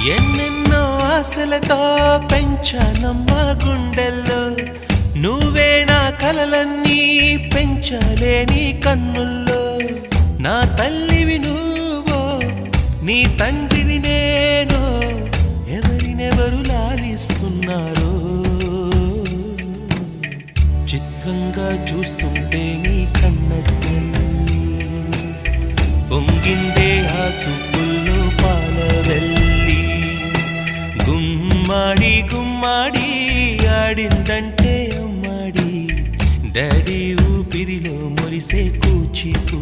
ఎన్నెన్నో ఆశలతో పెంచానమ్మ గుండెల్లో, నువ్వే నా కలలన్నీ పెంచలేని కన్నుల్లో. నా తల్లివి నువ్వో, నీ తండ్రిని నేను, ఎవరినెవరు లాలిస్తున్నారో. చిత్రంగా చూస్తుంటే నీ కన్నట్టు పొంగిందే ఆ చూపుల్లో పాలవెల్లి. గుమ్మాడి గుమ్మాడి ఆడిందంటే అమ్మాడి, డాడీ ఊపిరిలో మురిసే కూచిపూ.